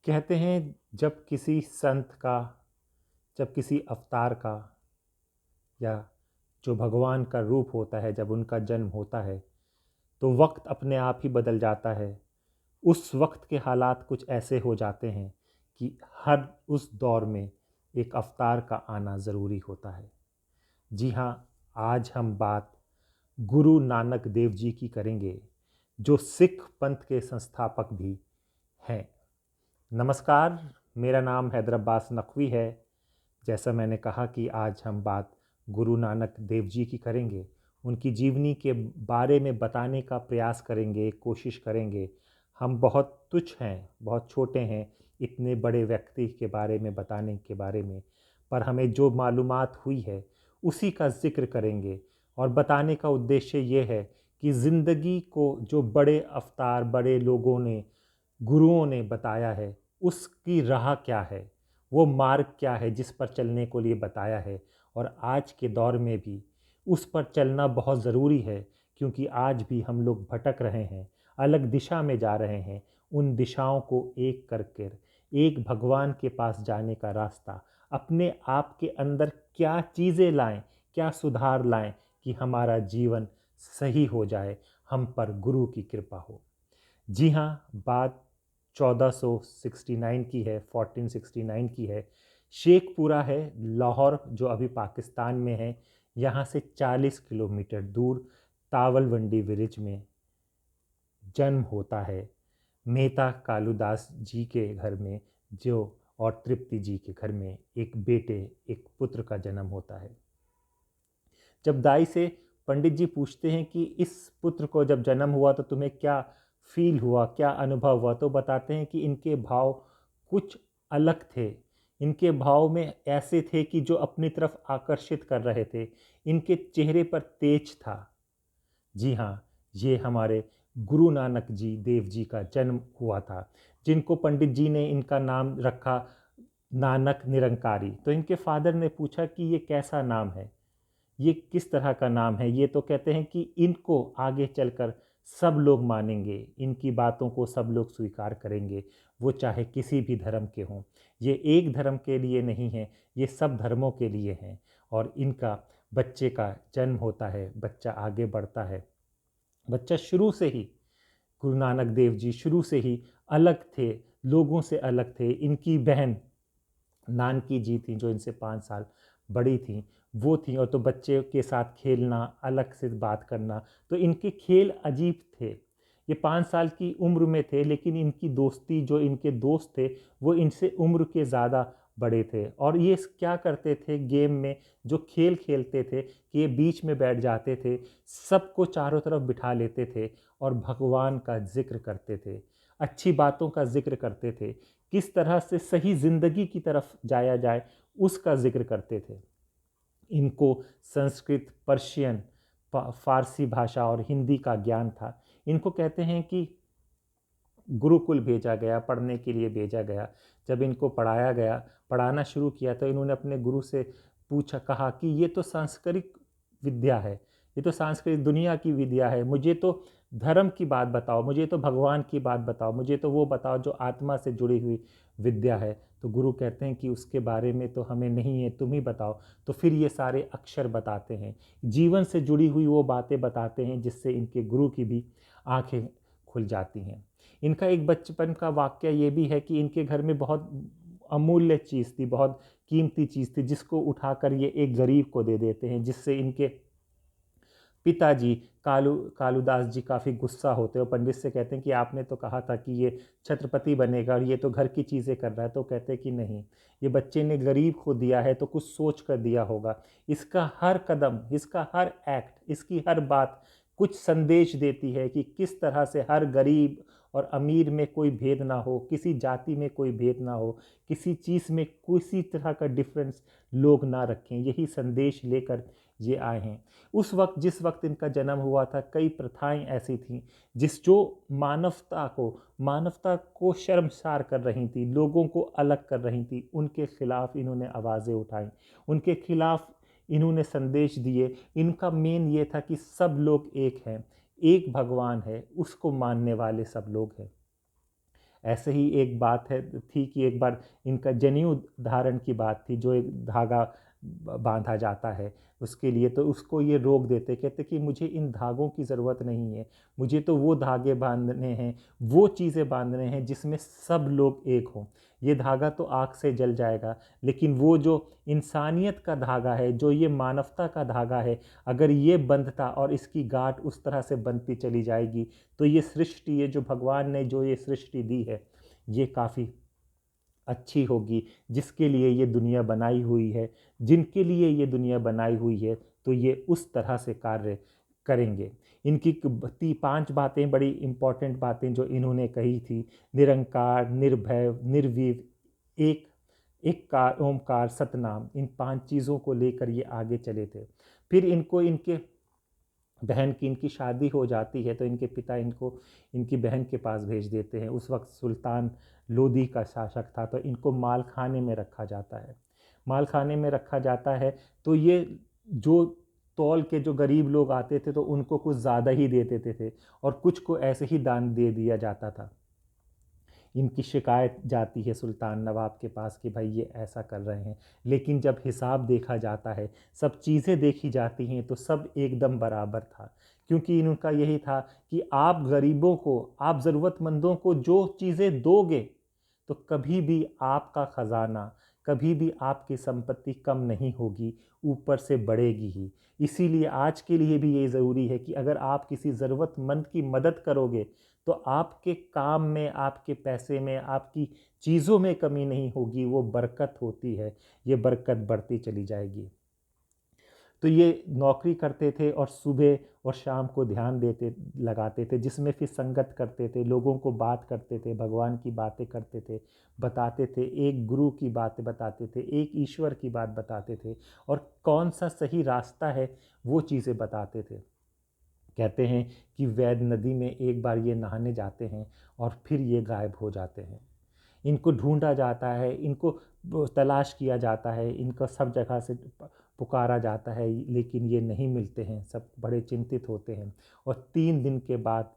कहते हैं जब किसी संत का, जब किसी अवतार का, या जो भगवान का रूप होता है, जब उनका जन्म होता है तो वक्त अपने आप ही बदल जाता है। उस वक्त के हालात कुछ ऐसे हो जाते हैं कि हर उस दौर में एक अवतार का आना ज़रूरी होता है। जी हाँ, आज हम बात गुरु नानक देव जी की करेंगे, जो सिख पंथ के संस्थापक भी हैं। नमस्कार, मेरा नाम हैदर अब्बास नकवी है। जैसा मैंने कहा कि आज हम बात गुरु नानक देव जी की करेंगे, उनकी जीवनी के बारे में बताने का प्रयास करेंगे, कोशिश करेंगे। हम बहुत तुच्छ हैं, बहुत छोटे हैं इतने बड़े व्यक्ति के बारे में बताने के बारे में, पर हमें जो मालूमात हुई है उसी का ज़िक्र करेंगे। और बताने का उद्देश्य ये है कि ज़िंदगी को जो बड़े अवतार, बड़े लोगों ने, गुरुओं ने बताया है, उसकी राह क्या है, वो मार्ग क्या है जिस पर चलने को लिए बताया है। और आज के दौर में भी उस पर चलना बहुत ज़रूरी है, क्योंकि आज भी हम लोग भटक रहे हैं, अलग दिशा में जा रहे हैं। उन दिशाओं को एक कर कर एक भगवान के पास जाने का रास्ता, अपने आप के अंदर क्या चीज़ें लाएं, क्या सुधार लाएं कि हमारा जीवन सही हो जाए, हम पर गुरु की कृपा हो। जी हाँ, बात 1469 की है, 1469 की है। शेखपुरा है, लाहौर जो अभी पाकिस्तान में है, यहाँ से 40 किलोमीटर दूर तावलवंडी विलेज में जन्म होता है मेहता कालूदास जी के घर में, जो और तृप्ति जी के घर में एक बेटे, एक पुत्र का जन्म होता है। जब दाई से पंडित जी पूछते हैं कि इस पुत्र को जब जन्म हुआ तो तुम्हें क्या फील हुआ, क्या अनुभव हुआ, तो बताते हैं कि इनके भाव कुछ अलग थे। इनके भाव में ऐसे थे कि जो अपनी तरफ आकर्षित कर रहे थे। इनके चेहरे पर तेज था। जी हाँ, ये हमारे गुरु नानक जी देव जी का जन्म हुआ था, जिनको पंडित जी ने इनका नाम रखा नानक निरंकारी। तो इनके फादर ने पूछा कि ये कैसा नाम है, ये किस तरह का नाम है। ये तो कहते हैं कि इनको आगे चलकर सब लोग मानेंगे, इनकी बातों को सब लोग स्वीकार करेंगे, वो चाहे किसी भी धर्म के हों। ये एक धर्म के लिए नहीं है, ये सब धर्मों के लिए हैं। और इनका बच्चे का जन्म होता है, बच्चा आगे बढ़ता है। बच्चा शुरू से ही, गुरु नानक देव जी शुरू से ही अलग थे, लोगों से अलग थे। इनकी बहन नानकी जी थी, जो इनसे 5 साल बड़ी थी, वो थी। और तो बच्चे के साथ खेलना, अलग से बात करना, तो इनके खेल अजीब थे। ये 5 साल की उम्र में थे, लेकिन इनकी दोस्ती, जो इनके दोस्त थे वो इनसे उम्र के ज़्यादा बड़े थे। और ये क्या करते थे गेम में, जो खेल खेलते थे कि ये बीच में बैठ जाते थे, सबको चारों तरफ बिठा लेते थे और भगवान का जिक्र करते थे, अच्छी बातों का जिक्र करते थे, किस तरह से सही ज़िंदगी की तरफ जाया जाए उसका जिक्र करते थे। इनको संस्कृत, पर्शियन, फारसी भाषा और हिंदी का ज्ञान था। इनको कहते हैं कि गुरुकुल भेजा गया, पढ़ने के लिए भेजा गया। जब इनको पढ़ाया गया, पढ़ाना शुरू किया, तो इन्होंने अपने गुरु से पूछा, कहा कि ये तो सांस्कृतिक विद्या है, ये तो सांस्कृतिक दुनिया की विद्या है, मुझे तो धर्म की बात बताओ, मुझे तो भगवान की बात बताओ, मुझे तो वो बताओ जो आत्मा से जुड़ी हुई विद्या है। तो गुरु कहते हैं कि उसके बारे में तो हमें नहीं है, तुम ही बताओ। तो फिर ये सारे अक्षर बताते हैं, जीवन से जुड़ी हुई वो बातें बताते हैं, जिससे इनके गुरु की भी आंखें खुल जाती हैं। इनका एक बचपन का वाक्य ये भी है कि इनके घर में बहुत अमूल्य चीज़ थी, बहुत कीमती चीज़ थी, जिसको उठाकर ये एक गरीब को दे देते हैं, जिससे इनके पिताजी कालूदास जी काफ़ी गुस्सा होते हैं और पंडित से कहते हैं कि आपने तो कहा था कि ये छत्रपति बनेगा और ये तो घर की चीज़ें कर रहा है। तो कहते हैं कि नहीं, ये बच्चे ने गरीब को दिया है तो कुछ सोच कर दिया होगा। इसका हर कदम, इसका हर एक्ट, इसकी हर बात कुछ संदेश देती है कि किस तरह से हर गरीब और अमीर में कोई भेद ना हो, किसी जाति में कोई भेद ना हो, किसी चीज़ में किसी तरह का डिफरेंस लोग ना रखें। यही संदेश लेकर ये आए हैं। उस वक्त, जिस वक्त इनका जन्म हुआ था, कई प्रथाएं ऐसी थीं जो मानवता को शर्मसार कर रही थी, लोगों को अलग कर रही थी। उनके खिलाफ इन्होंने आवाज़ें उठाई, उनके खिलाफ इन्होंने संदेश दिए। इनका मेन ये था कि सब लोग एक हैं, एक भगवान है, उसको मानने वाले सब लोग हैं। ऐसे ही एक बात है थी कि एक बार इनका जनेऊ धारण की बात थी, जो एक धागा बांधा जाता है उसके लिए, तो उसको ये रोक देते, कहते कि मुझे इन धागों की ज़रूरत नहीं है, मुझे तो वो धागे बांधने हैं, वो चीज़ें बांधने हैं जिसमें सब लोग एक हों। ये धागा तो आग से जल जाएगा, लेकिन वो जो इंसानियत का धागा है, जो ये मानवता का धागा है, अगर ये बंधता और इसकी गांठ उस तरह से बनती चली जाएगी, तो ये सृष्टि, ये जो भगवान ने जो ये सृष्टि दी है, ये काफ़ी अच्छी होगी। जिसके लिए ये दुनिया बनाई हुई है, जिनके लिए ये दुनिया बनाई हुई है, तो ये उस तरह से कार्य करेंगे। इनकी 5 बातें, बड़ी इम्पॉर्टेंट बातें जो इन्होंने कही थी: निरंकार, निर्भय, निर्विव, एक एक कार, ओमकार, सतनाम। इन 5 चीज़ों को लेकर ये आगे चले थे। फिर इनको इनके बहन की, इनकी शादी हो जाती है, तो इनके पिता इनको इनकी बहन के पास भेज देते हैं। उस वक्त सुल्तान लोदी का शासक था, तो इनको माल खाने में रखा जाता है। माल खाने में रखा जाता है, तो ये जो तौल के जो गरीब लोग आते थे, तो उनको कुछ ज़्यादा ही दे देते थे और कुछ को ऐसे ही दान दे दिया जाता था। इनकी शिकायत जाती है सुल्तान नवाब के पास कि भाई ये ऐसा कर रहे हैं, लेकिन जब हिसाब देखा जाता है, सब चीज़ें देखी जाती हैं, तो सब एकदम बराबर था। क्योंकि इनका यही था कि आप गरीबों को, आप ज़रूरतमंदों को जो चीज़ें दोगे, तो कभी भी आपका ख़जाना, कभी भी आपकी संपत्ति कम नहीं होगी, ऊपर से बढ़ेगी ही। इसीलिए आज के लिए भी ये ज़रूरी है कि अगर आप किसी ज़रूरतमंद की मदद करोगे, तो आपके काम में, आपके पैसे में, आपकी चीज़ों में कमी नहीं होगी, वो बरकत होती है, ये बरकत बढ़ती चली जाएगी। तो ये नौकरी करते थे और सुबह और शाम को ध्यान देते लगाते थे, जिसमें फिर संगत करते थे, लोगों को बात करते थे, भगवान की बातें करते थे, बताते थे, एक गुरु की बातें बताते थे, एक ईश्वर की बात बताते थे, और कौन सा सही रास्ता है वो चीज़ें बताते थे। कहते हैं कि वैद नदी में एक बार ये नहाने जाते हैं और फिर ये गायब हो जाते हैं। इनको ढूंढा जाता है, इनको तलाश किया जाता है, इनको सब जगह से पुकारा जाता है, लेकिन ये नहीं मिलते हैं। सब बड़े चिंतित होते हैं। और 3 दिन के बाद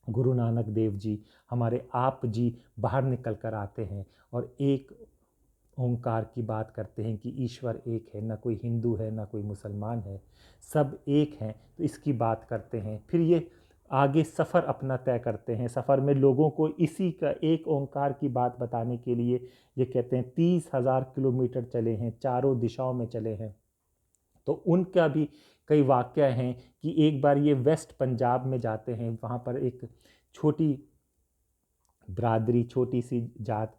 गुरु नानक देव जी, हमारे आप जी, बाहर निकल कर आते हैं और एक ओंकार की बात करते हैं कि ईश्वर एक है, ना कोई हिंदू है, ना कोई मुसलमान है, सब एक हैं। तो इसकी बात करते हैं। फिर ये आगे सफ़र अपना तय करते हैं। सफ़र में लोगों को इसी का एक ओंकार की बात बताने के लिए ये कहते हैं 30,000 किलोमीटर चले हैं, चारों दिशाओं में चले हैं। तो उनका भी कई वाक़या हैं कि एक बार ये वेस्ट पंजाब में जाते हैं, वहाँ पर एक छोटी बिरादरी, छोटी सी जात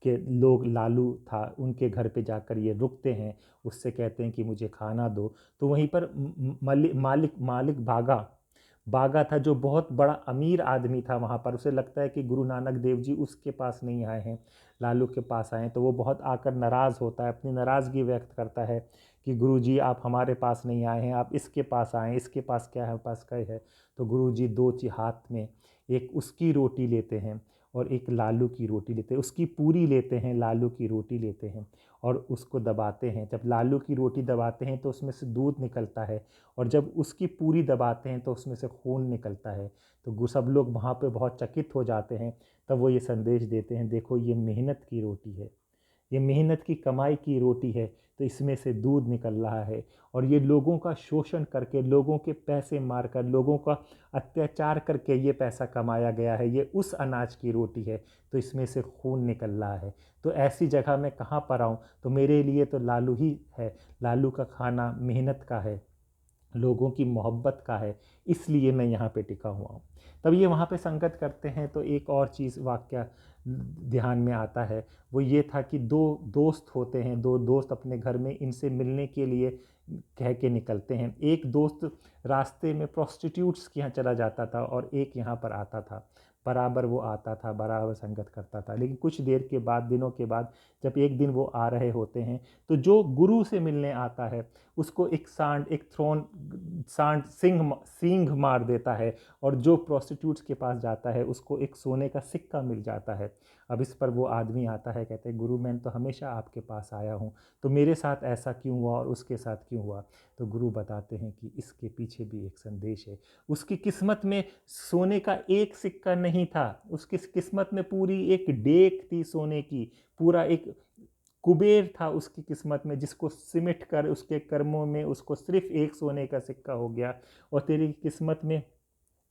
के लोग, लालू था, उनके घर पे जाकर ये रुकते हैं, उससे कहते हैं कि मुझे खाना दो। तो वहीं पर मालिक मालिक बागा बागा था, जो बहुत बड़ा अमीर आदमी था वहाँ पर। उसे लगता है कि गुरु नानक देव जी उसके पास नहीं आए हैं, लालू के पास आए हैं। तो वो बहुत आकर नाराज़ होता है, अपनी नाराज़गी व्यक्त करता है कि गुरु जी आप हमारे पास नहीं आए हैं, आप इसके पास आए, इसके पास क्या है, पास क्या है। तो गुरु जी दो हाथ में एक उसकी रोटी लेते हैं और एक लालू की रोटी लेते हैं, उसकी पूरी लेते हैं, लालू की रोटी लेते हैं और उसको दबाते हैं। जब लालू की रोटी दबाते हैं तो उसमें से दूध निकलता है, और जब उसकी पूरी दबाते हैं तो उसमें से खून निकलता है। तो सब लोग वहाँ पे बहुत चकित हो जाते हैं। तब वो ये संदेश देते हैं, देखो ये मेहनत की रोटी है, ये मेहनत की कमाई की रोटी है, तो इसमें से दूध निकल रहा है। और ये लोगों का शोषण करके, लोगों के पैसे मारकर, लोगों का अत्याचार करके ये पैसा कमाया गया है, ये उस अनाज की रोटी है, तो इसमें से खून निकल रहा है। तो ऐसी जगह मैं कहाँ पर आऊँ? तो मेरे लिए तो लालू ही है। लालू का खाना मेहनत का है, लोगों की मोहब्बत का है, इसलिए मैं यहाँ पे टिका हुआ हूँ। तब ये वहाँ पे संगत करते हैं। तो एक और चीज़ वाक़या ध्यान में आता है, वो ये था कि 2 दोस्त होते हैं, 2 दोस्त अपने घर में इनसे मिलने के लिए कह के निकलते हैं। एक दोस्त रास्ते में प्रोस्टिट्यूट्स के यहाँ चला जाता था और एक यहाँ पर आता था। बराबर वो आता था, बराबर संगत करता था। लेकिन कुछ देर के बाद, दिनों के बाद, जब एक दिन वो आ रहे होते हैं, तो जो गुरु से मिलने आता है उसको एक सांड, एक सांड सींग मार देता है, और जो प्रोस्टिट्यूट्स के पास जाता है उसको एक सोने का सिक्का मिल जाता है। अब इस पर वो आदमी आता है, कहते हैं गुरु मैं तो हमेशा आपके पास आया हूँ, तो मेरे साथ ऐसा क्यों हुआ और उसके साथ क्यों हुआ। तो गुरु बताते हैं कि इसके पीछे भी एक संदेश है। उसकी किस्मत में सोने का एक सिक्का नहीं था, उसकी किस्मत में पूरी एक डेक थी सोने की, पूरा एक कुबेर था उसकी किस्मत में, जिसको सिमट कर उसके कर्मों में उसको सिर्फ एक सोने का सिक्का हो गया। और तेरी किस्मत में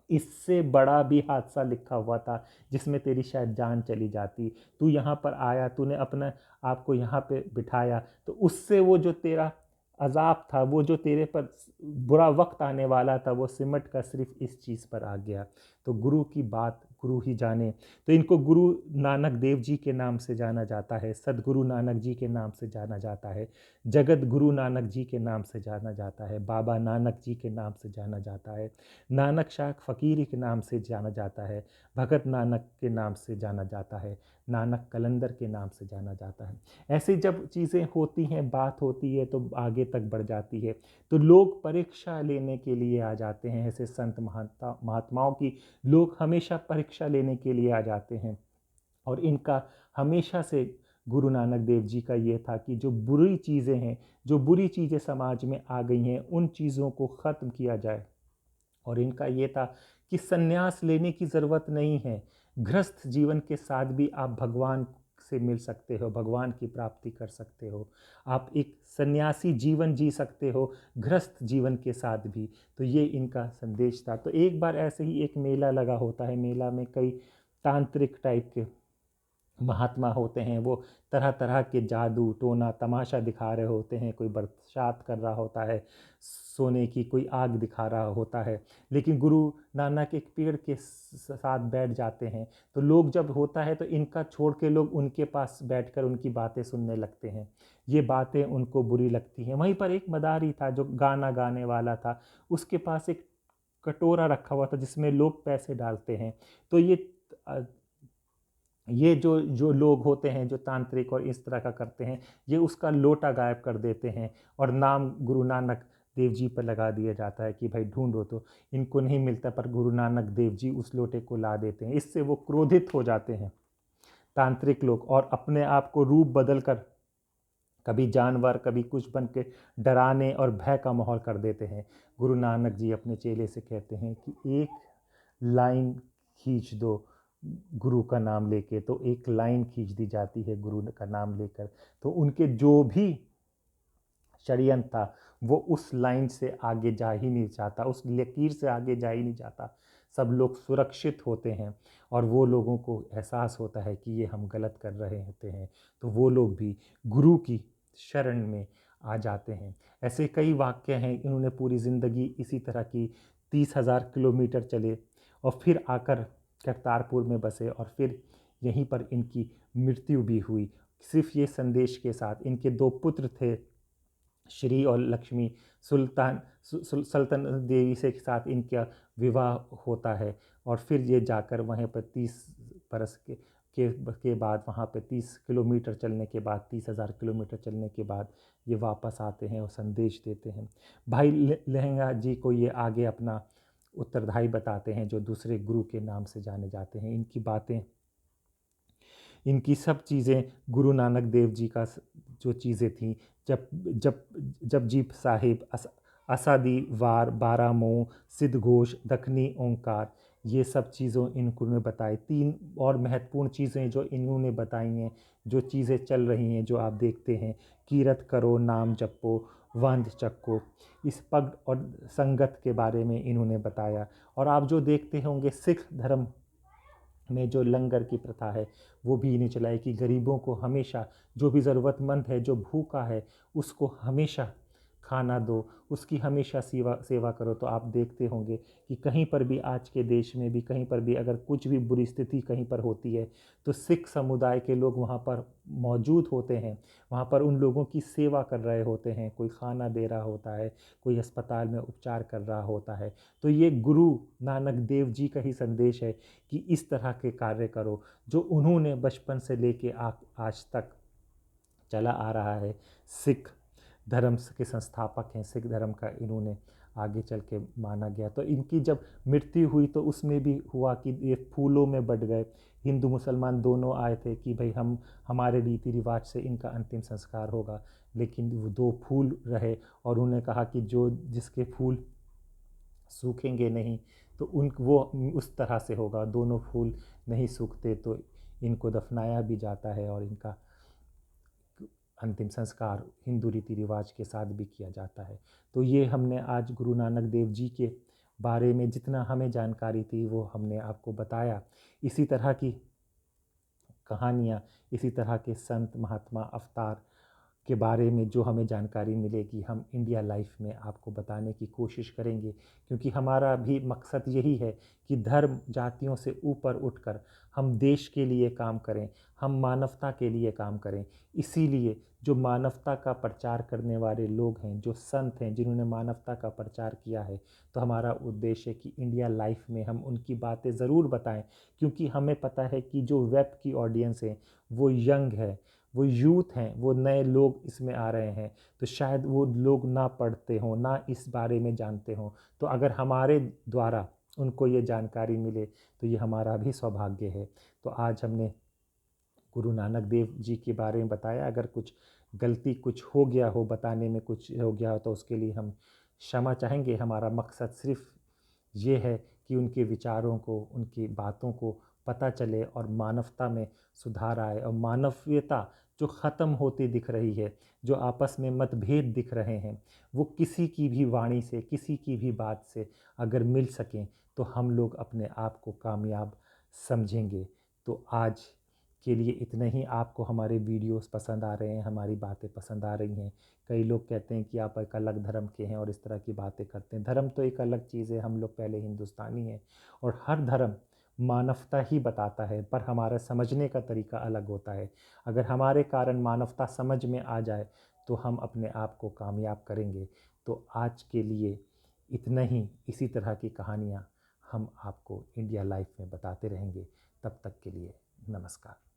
इससे बड़ा भी हादसा लिखा हुआ था जिसमें तेरी शायद जान चली जाती। तू यहाँ पर आया, तूने अपना आपको यहाँ पे बिठाया, तो उससे वो जो तेरा अजाब था, वो जो तेरे पर बुरा वक्त आने वाला था, वो सिमट कर सिर्फ इस चीज़ पर आ गया। तो गुरु की बात गुरु ही जाने। तो इनको गुरु नानक देव जी के नाम से जाना जाता है, सदगुरु नानक जी के नाम से जाना जाता है, जगत गुरु नानक जी के नाम से जाना जाता है, बाबा नानक जी के नाम से जाना जाता है, नानक शाह फ़कीरी के नाम से जाना जाता है, भगत नानक के नाम से जाना जाता है, नानक कलंदर के नाम से जाना जाता है। ऐसे जब चीज़ें होती हैं, बात होती है, तो आगे तक बढ़ जाती है। तो लोग परीक्षा लेने के लिए आ जाते हैं, ऐसे संत महात्माओं की लोग हमेशा परीक्षा लेने के लिए आ जाते हैं। और इनका हमेशा से गुरु नानक देव जी का ये था कि जो बुरी चीज़ें हैं, जो बुरी चीज़ें समाज में आ गई हैं, उन चीज़ों को ख़त्म किया जाए। और इनका ये था कि संन्यास लेने की ज़रूरत नहीं है, गृहस्थ जीवन के साथ भी आप भगवान से मिल सकते हो, भगवान की प्राप्ति कर सकते हो, आप एक सन्यासी जीवन जी सकते हो गृहस्थ जीवन के साथ भी। तो ये इनका संदेश था। तो एक बार ऐसे ही एक मेला लगा होता है, मेला में कई तांत्रिक टाइप के महात्मा होते हैं, वो तरह तरह के जादू टोना तमाशा दिखा रहे होते हैं, कोई बरसात कर रहा होता है सोने की, कोई आग दिखा रहा होता है। लेकिन गुरु नानक एक पेड़ के साथ बैठ जाते हैं, तो लोग जब होता है तो इनका छोड़ के लोग उनके पास बैठकर उनकी बातें सुनने लगते हैं, ये बातें उनको बुरी लगती हैं। वहीं पर एक मदारी था जो गाना गाने वाला था, उसके पास एक कटोरा रखा हुआ था जिसमें लोग पैसे डालते हैं। तो ये जो जो लोग होते हैं जो तांत्रिक और इस तरह का करते हैं, ये उसका लोटा गायब कर देते हैं और नाम गुरु नानक देव जी पर लगा दिया जाता है कि भाई ढूंढो। तो इनको नहीं मिलता, पर गुरु नानक देव जी उस लोटे को ला देते हैं। इससे वो क्रोधित हो जाते हैं तांत्रिक लोग, और अपने आप को रूप बदल कर कभी जानवर कभी कुछ बन के डराने और भय का माहौल कर देते हैं। गुरु नानक जी अपने चेले से कहते हैं कि एक लाइन खींच दो गुरु का नाम लेके, तो एक लाइन खींच दी जाती है गुरु का नाम लेकर। तो उनके जो भी षड्यंत्र था वो उस लाइन से आगे जा ही नहीं चाहता, उस लकीर से आगे जा ही नहीं चाहता। सब लोग सुरक्षित होते हैं और वो लोगों को एहसास होता है कि ये हम गलत कर रहे होते हैं, तो वो लोग भी गुरु की शरण में आ जाते हैं। ऐसे कई वाक्य हैं, इन्होंने पूरी ज़िंदगी इसी तरह की 30,000 किलोमीटर चले और फिर आकर करतारपुर में बसे, और फिर यहीं पर इनकी मृत्यु भी हुई। सिर्फ ये संदेश के साथ, इनके 2 पुत्र थे श्री और लक्ष्मी, सल्तनत देवी से के साथ इनका विवाह होता है, और फिर ये जाकर वहीं पर 30 बरस के बाद वहाँ पे 30 किलोमीटर चलने के बाद, 30,000 किलोमीटर चलने के बाद ये वापस आते हैं और संदेश देते हैं। भाई लहंगा जी को ये आगे अपना उत्तरदायी बताते हैं, जो दूसरे गुरु के नाम से जाने जाते हैं। इनकी बातें, इनकी सब चीज़ें गुरु नानक देव जी का जो चीज़ें थीं, जब जब जपजी साहिब, असादी वार, बारामो, सिद्ध घोष, दखनी ओंकार, ये सब चीज़ों इनको ने बताई। 3 और महत्वपूर्ण चीज़ें जो इन्होंने बताई हैं, जो चीज़ें चल रही हैं, जो आप देखते हैं, कीरत करो, नाम जपो, वंद चक्को, इस पग और संगत के बारे में इन्होंने बताया। और आप जो देखते होंगे सिख धर्म में जो लंगर की प्रथा है वो भी इन्हें चलाई कि गरीबों को हमेशा, जो भी ज़रूरतमंद है, जो भूखा है, उसको हमेशा खाना दो, उसकी हमेशा सेवा करो। तो आप देखते होंगे कि कहीं पर भी, आज के देश में भी कहीं पर भी अगर कुछ भी बुरी स्थिति कहीं पर होती है, तो सिख समुदाय के लोग वहाँ पर मौजूद होते हैं, वहाँ पर उन लोगों की सेवा कर रहे होते हैं, कोई खाना दे रहा होता है, कोई अस्पताल में उपचार कर रहा होता है। तो ये गुरु नानक देव जी का ही संदेश है कि इस तरह के कार्य करो, जो उन्होंने बचपन से लेके आज तक चला आ रहा है। सिख धर्म के संस्थापक हैं, सिख धर्म का इन्होंने आगे चल के माना गया। तो इनकी जब मृत्यु हुई तो उसमें भी हुआ कि ये फूलों में बट गए, हिंदू मुसलमान दोनों आए थे कि भाई हम हमारे रीति रिवाज से इनका अंतिम संस्कार होगा, लेकिन वो 2 फूल रहे और उन्होंने कहा कि जो जिसके फूल सूखेंगे नहीं तो वो उस तरह से होगा, दोनों फूल नहीं सूखते तो इनको दफनाया भी जाता है और इनका अंतिम संस्कार हिंदू रीति रिवाज के साथ भी किया जाता है। तो ये हमने आज गुरु नानक देव जी के बारे में जितना हमें जानकारी थी वो हमने आपको बताया। इसी तरह की कहानियाँ, इसी तरह के संत महात्मा अवतार के बारे में जो हमें जानकारी मिलेगी हम इंडिया लाइफ में आपको बताने की कोशिश करेंगे, क्योंकि हमारा भी मकसद यही है कि धर्म जातियों से ऊपर उठकर हम देश के लिए काम करें, हम मानवता के लिए काम करें। इसीलिए जो मानवता का प्रचार करने वाले लोग हैं, जो संत हैं जिन्होंने मानवता का प्रचार किया है, तो हमारा उद्देश्य है कि इंडिया लाइफ में हम उनकी बातें ज़रूर बताएं, क्योंकि हमें पता है कि जो वेब की ऑडियंस है वो यंग है, वो यूथ हैं, वो नए लोग इसमें आ रहे हैं, तो शायद वो लोग ना पढ़ते हों, ना इस बारे में जानते हों। तो अगर हमारे द्वारा उनको ये जानकारी मिले तो ये हमारा भी सौभाग्य है। तो आज हमने गुरु नानक देव जी के बारे में बताया। अगर कुछ गलती कुछ हो गया हो, बताने में कुछ हो गया हो, तो उसके लिए हम क्षमा चाहेंगे। हमारा मकसद सिर्फ ये है कि उनके विचारों को, उनकी बातों को पता चले और मानवता में सुधार आए, और मानवीयता जो ख़त्म होती दिख रही है, जो आपस में मतभेद दिख रहे हैं, वो किसी की भी वाणी से, किसी की भी बात से अगर मिल सकें तो हम लोग अपने आप को कामयाब समझेंगे। तो आज के लिए इतना ही। आपको हमारे वीडियोस पसंद आ रहे हैं, हमारी बातें पसंद आ रही हैं। कई लोग कहते हैं कि आप एक अलग धर्म के हैं और इस तरह की बातें करते हैं। धर्म तो एक अलग चीज़ है, हम लोग पहले हिंदुस्तानी हैं और हर धर्म मानवता ही बताता है, पर हमारा समझने का तरीका अलग होता है। अगर हमारे कारण मानवता समझ में आ जाए तो हम अपने आप को कामयाब करेंगे। तो आज के लिए इतना ही। इसी तरह की कहानियाँ हम आपको इंडिया लाइफ में बताते रहेंगे। तब तक के लिए नमस्कार।